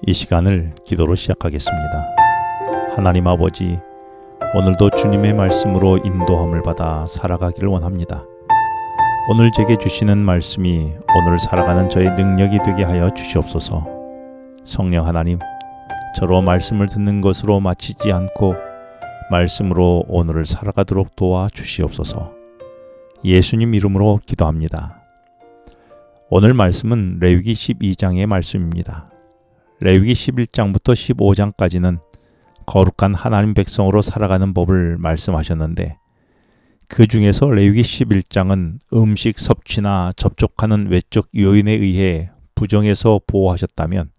이 시간을 기도로 시작하겠습니다. 하나님 아버지, 오늘도 주님의 말씀으로 인도함을 받아 살아가기를 원합니다. 오늘 제게 주시는 말씀이 오늘 살아가는 저의 능력이 되게 하여 주시옵소서. 성령 하나님, 저로 말씀을 듣는 것으로 마치지 않고 말씀으로 오늘을 살아가도록 도와 주시옵소서. 예수님 이름으로 기도합니다. 오늘 말씀은 레위기 12장의 말씀입니다. 레위기 11장부터 15장까지는 거룩한 하나님 백성으로 살아가는 법을 말씀하셨는데, 그 중에서 레위기 11장은 음식 섭취나 접촉하는 외적 요인에 의해 부정해서 보호하셨다면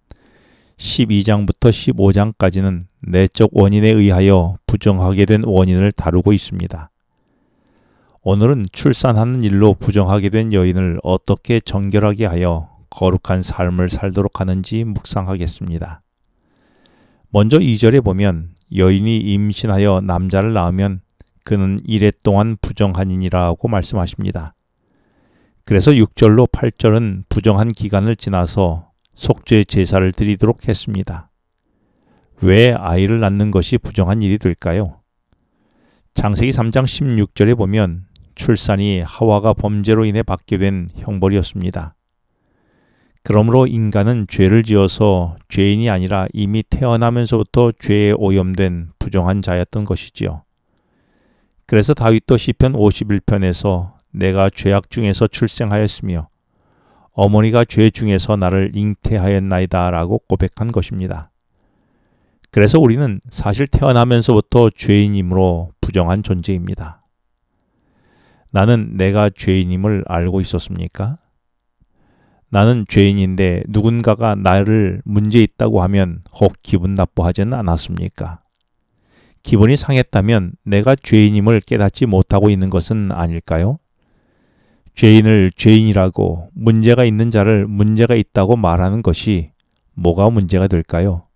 12장부터 15장까지는 내적 원인에 의하여 부정하게 된 원인을 다루고 있습니다. 오늘은 출산하는 일로 부정하게 된 여인을 어떻게 정결하게 하여 거룩한 삶을 살도록 하는지 묵상하겠습니다. 먼저 2절에 보면 여인이 임신하여 남자를 낳으면 그는 이레 동안 부정한이니라고 말씀하십니다. 그래서 6절로 8절은 부정한 기간을 지나서 속죄 제사를 드리도록 했습니다. 왜 아이를 낳는 것이 부정한 일이 될까요? 창세기 3장 16절에 보면 출산이 하와가 범죄로 인해 받게 된 형벌이었습니다. 그러므로 인간은 죄를 지어서 죄인이 아니라 이미 태어나면서부터 죄에 오염된 부정한 자였던 것이지요. 그래서 다윗도 시편 51편에서 내가 죄악 중에서 출생하였으며 어머니가 죄 중에서 나를 잉태하였나이다 라고 고백한 것입니다. 그래서 우리는 사실 태어나면서부터 죄인이므로 부정한 존재입니다. 나는 내가 죄인임을 알고 있었습니까? 나는 죄인인데 누군가가 나를 문제 있다고 하면 혹 기분 나빠하지는 않았습니까? 기분이 상했다면 내가 죄인임을 깨닫지 못하고 있는 것은 아닐까요? 죄인을 죄인이라고 문제가 있는 자를 문제가 있다고 말하는 것이 뭐가 문제가 될까요?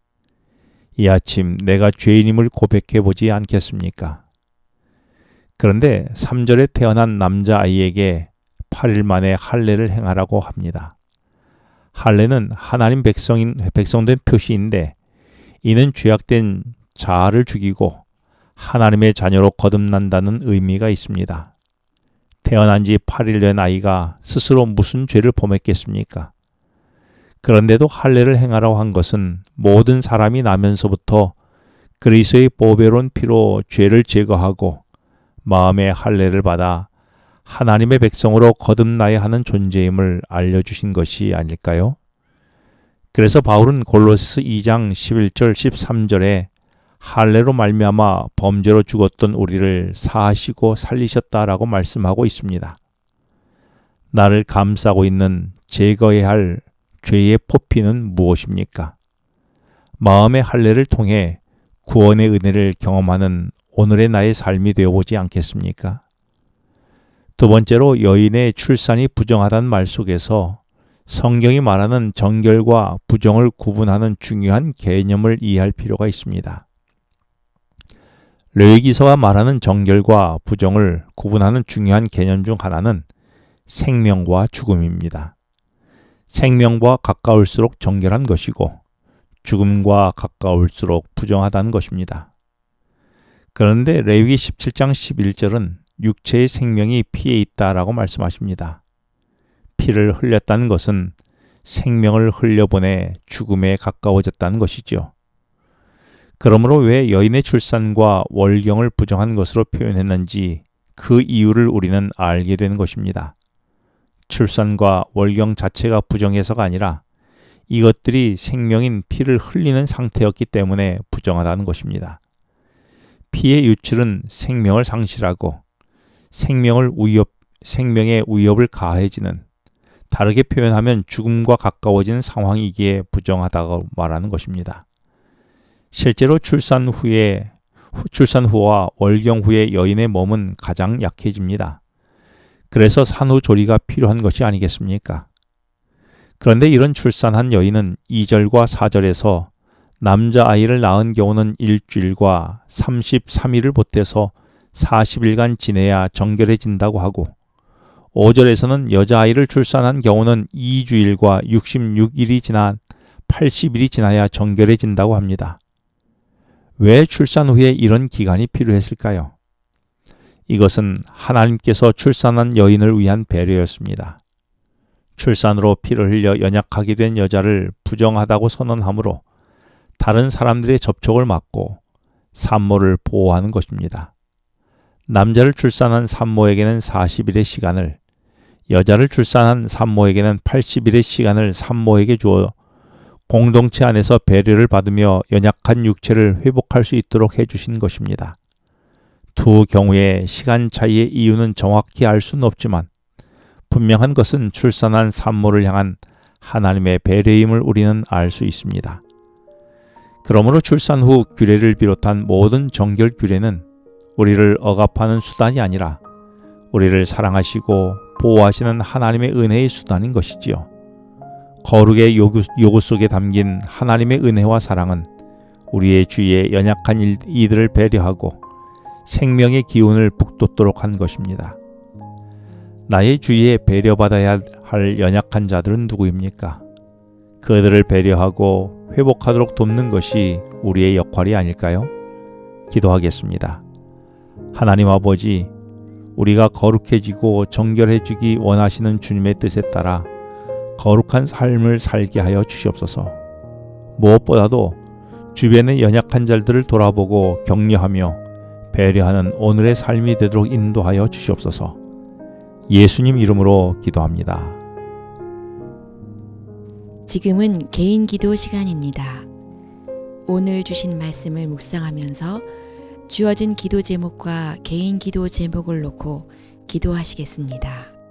이 아침 내가 죄인임을 고백해 보지 않겠습니까? 그런데 3절에 태어난 남자아이에게 8일 만에 할례를 행하라고 합니다. 할례는 하나님 백성된 표시인데, 이는 죄악된 자아를 죽이고 하나님의 자녀로 거듭난다는 의미가 있습니다. 태어난 지 8일 된 아이가 스스로 무슨 죄를 범했겠습니까? 그런데도 할례를 행하라고 한 것은 모든 사람이 나면서부터 그리스도의 보배로운 피로 죄를 제거하고 마음의 할례를 받아 하나님의 백성으로 거듭나야 하는 존재임을 알려주신 것이 아닐까요? 그래서 바울은 골로새서 2장 11절 13절에 할례로 말미암아 범죄로 죽었던 우리를 사하시고 살리셨다라고 말씀하고 있습니다. 나를 감싸고 있는 제거해야 할 죄의 포피는 무엇입니까? 마음의 할례를 통해 구원의 은혜를 경험하는 오늘의 나의 삶이 되어보지 않겠습니까? 두 번째로 여인의 출산이 부정하다는 말 속에서 성경이 말하는 정결과 부정을 구분하는 중요한 개념을 이해할 필요가 있습니다. 레위기서가 말하는 정결과 부정을 구분하는 중요한 개념 중 하나는 생명과 죽음입니다. 생명과 가까울수록 정결한 것이고 죽음과 가까울수록 부정하다는 것입니다. 그런데 레위기 17장 11절은 육체의 생명이 피에 있다라고 말씀하십니다. 피를 흘렸다는 것은 생명을 흘려보내 죽음에 가까워졌다는 것이죠. 그러므로 왜 여인의 출산과 월경을 부정한 것으로 표현했는지 그 이유를 우리는 알게 되는 것입니다. 출산과 월경 자체가 부정해서가 아니라 이것들이 생명인 피를 흘리는 상태였기 때문에 부정하다는 것입니다. 피의 유출은 생명을 상실하고 생명의 위협을 가해지는, 다르게 표현하면 죽음과 가까워지는 상황이기에 부정하다고 말하는 것입니다. 실제로 출산 후와 월경 후에 여인의 몸은 가장 약해집니다. 그래서 산후조리가 필요한 것이 아니겠습니까? 그런데 이런 출산한 여인은 2절과 4절에서 남자아이를 낳은 경우는 일주일과 33일을 보태서 40일간 지내야 정결해진다고 하고, 5절에서는 여자아이를 출산한 경우는 2주일과 66일이 지난 80일이 지나야 정결해진다고 합니다. 왜 출산 후에 이런 기간이 필요했을까요? 이것은 하나님께서 출산한 여인을 위한 배려였습니다. 출산으로 피를 흘려 연약하게 된 여자를 부정하다고 선언하므로 다른 사람들의 접촉을 막고 산모를 보호하는 것입니다. 남자를 출산한 산모에게는 40일의 시간을, 여자를 출산한 산모에게는 80일의 시간을 산모에게 주어 공동체 안에서 배려를 받으며 연약한 육체를 회복할 수 있도록 해주신 것입니다. 두 경우의 시간 차이의 이유는 정확히 알 수는 없지만 분명한 것은 출산한 산모를 향한 하나님의 배려임을 우리는 알 수 있습니다. 그러므로 출산 후 규례를 비롯한 모든 정결 규례는 우리를 억압하는 수단이 아니라 우리를 사랑하시고 보호하시는 하나님의 은혜의 수단인 것이지요. 거룩의 요구 속에 담긴 하나님의 은혜와 사랑은 우리의 주위에 연약한 이들을 배려하고 생명의 기운을 북돋도록 한 것입니다. 나의 주위에 배려받아야 할 연약한 자들은 누구입니까? 그들을 배려하고 회복하도록 돕는 것이 우리의 역할이 아닐까요? 기도하겠습니다. 하나님 아버지, 우리가 거룩해지고 정결해지기 원하시는 주님의 뜻에 따라 거룩한 삶을 살게 하여 주시옵소서. 무엇보다도 주변의 연약한 자들을 돌아보고 격려하며 배려하는 오늘의 삶이 되도록 인도하여 주시옵소서. 예수님 이름으로 기도합니다. 지금은 개인 기도 시간입니다. 오늘 주신 말씀을 묵상하면서 주어진 기도 제목과 개인 기도 제목을 놓고 기도하시겠습니다.